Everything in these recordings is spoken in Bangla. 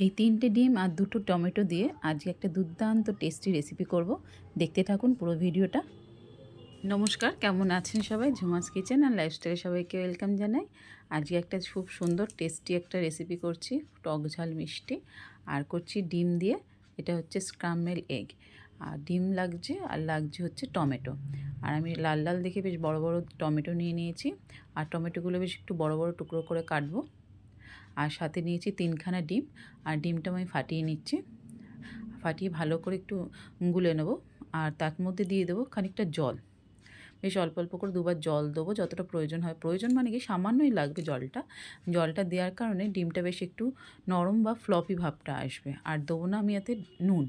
এই ৩টে ডিম আর ২টো টমেটো দিয়ে আজকে একটা দুর্দান্ত টেস্টি রেসিপি করব। দেখতে থাকুন পুরো ভিডিওটা। নমস্কার, কেমন আছেন সবাই? ঝুমাস কিচেন আর লাইফস্টাইলে সবাইকে ওয়েলকাম জানাই। আজকে একটা খুব সুন্দর টেস্টি একটা রেসিপি করছি, টক ঝাল মিষ্টি, আর করছি ডিম দিয়ে। এটা হচ্ছে স্ক্রাম্বল এগ, আর ডিম লাগছে আর লাগছে হচ্ছে টমেটো। আর আমি লাল লাল দেখে বেশ বড় বড় টমেটো নিয়ে নিয়েছি, আর টমেটোগুলো বেশ একটু বড় বড় টুকরো করে কাটবো। আর সাথে নিয়েছি 3খানা ডিম, আর ডিমটা আমি ফাটিয়ে নিচ্ছি। ফাটিয়ে ভালো করে একটু গুলে নেব, আর তার মধ্যে দিয়ে দেবো খানিকটা জল। বেশ অল্প অল্প করে দুবার জল দেবো, যতটা প্রয়োজন হয়। প্রয়োজন মানে কি, সামান্যই লাগবে জলটা। জলটা দেওয়ার কারণে ডিমটা বেশ একটু নরম বা ফ্লপি ভাবটা আসবে। আর দেবো না আমি এতে নুন,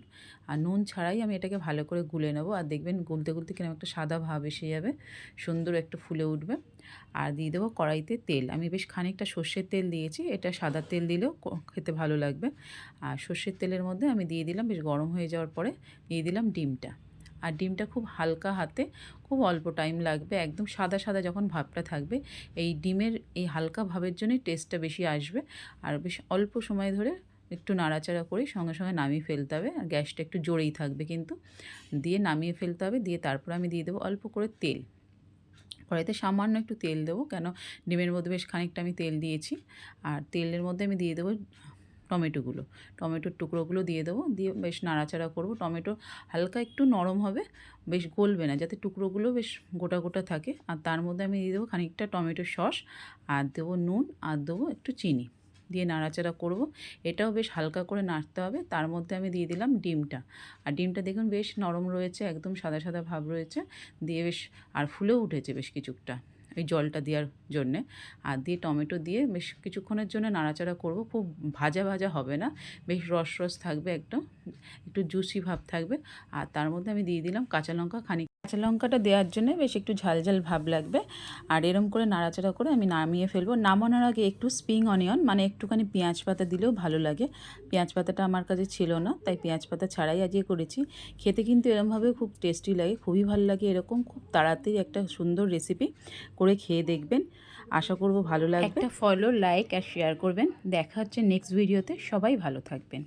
আর নুন ছাড়াই আমি এটাকে ভালো করে গুলে নেবো। আর দেখবেন গুলতে গুলতে কিরকম একটা সাদা ভাব এসে যাবে, সুন্দর একটু ফুলে উঠবে। আর দিয়ে দেবো কড়াইতে তেল। আমি বেশ খানিকটা সর্ষের তেল দিয়েছি, এটা সাদা তেল দিলেও খেতে ভালো লাগবে। আর সর্ষের তেলের মধ্যে আমি দিয়ে দিলাম, বেশ গরম হয়ে যাওয়ার পরে দিয়ে দিলাম ডিমটা। আর ডিমটা খুব হালকা হাতে, খুব অল্প টাইম লাগবে, একদম সাদা সাদা যখন ভাবটা থাকবে, এই ডিমের এই হালকা ভাবের জন্যই টেস্টটা বেশি আসবে। আর বেশ অল্প সময় ধরে একটু নাড়াচাড়া করে সঙ্গে সঙ্গে নামিয়ে ফেলতে হবে। আর গ্যাসটা একটু জোরেই থাকবে কিন্তু, দিয়ে নামিয়ে ফেলতে হবে। দিয়ে তারপর আমি দিয়ে দেবো অল্প করে তেল। কড়াইতে সামান্য একটু তেল দেবো, কেন ডিমের মধ্যে বেশ খানিকটা আমি তেল দিয়েছি। আর তেলের মধ্যে আমি দিয়ে দেবো টমেটোর টুকরোগুলো দিয়ে দেবো, দিয়ে বেশ নাড়াচাড়া করব। টমেটো হালকা একটু নরম হবে, বেশ গলবে না, যাতে টুকরোগুলো বেশ গোটা গোটা থাকে। আর তার মধ্যে আমি দিয়ে দেবো খানিকটা টমেটো সস, আর দেবো নুন, আর দেবো একটু চিনি, দিয়ে নাড়াচাড়া করব। এটাও বেশ হালকা করে নাড়তে হবে। তার মধ্যে আমি দিয়ে দিলাম ডিমটা। আর ডিমটা দেখুন বেশ নরম রয়েছে, একদম সাদা সাদা ভাব রয়েছে, দিয়ে বেশ আর ফুলেও উঠেছে বেশ কিছুটা ওই জলটা দেওয়ার জন্যে। আর দিয়ে টমেটো দিয়ে বেশ কিছুক্ষণের জন্য নাড়াচাড়া করব। খুব ভাজা ভাজা হবে না, বেশ রস রস থাকবে, একদম একটু জুসি ভাব থাকবে। আর তার মধ্যে আমি দিয়ে দিলাম কাঁচা লঙ্কা খানিক। কাঁচা লঙ্কাটা দেওয়ার জন্য বেশ একটু ঝাল ঝাল ভাব লাগবে। আর এরম করে নাড়াচাড়া করে আমি নামিয়ে ফেলবো। নামানোর আগে একটু স্প্রিং অনিয়ন, মানে একটুখানি পেঁয়াজ পাতা দিলেও ভালো লাগে। পেঁয়াজ পাতাটা আমার কাছে ছিল না, তাই পেঁয়াজ পাতা ছাড়াই আজকে করেছি। খেতে কিন্তু এরমভাবে খুব টেস্টি লাগে, খুবই ভালো লাগে। এরকম খুব তাড়াতাড়ি একটা সুন্দর রেসিপি করে খেয়ে দেখবেন, আশা করব ভালো লাগবে। একটা ফলো, লাইক আর শেয়ার করবেন। দেখা হচ্ছে নেক্সট ভিডিওতে। সবাই ভালো থাকবেন।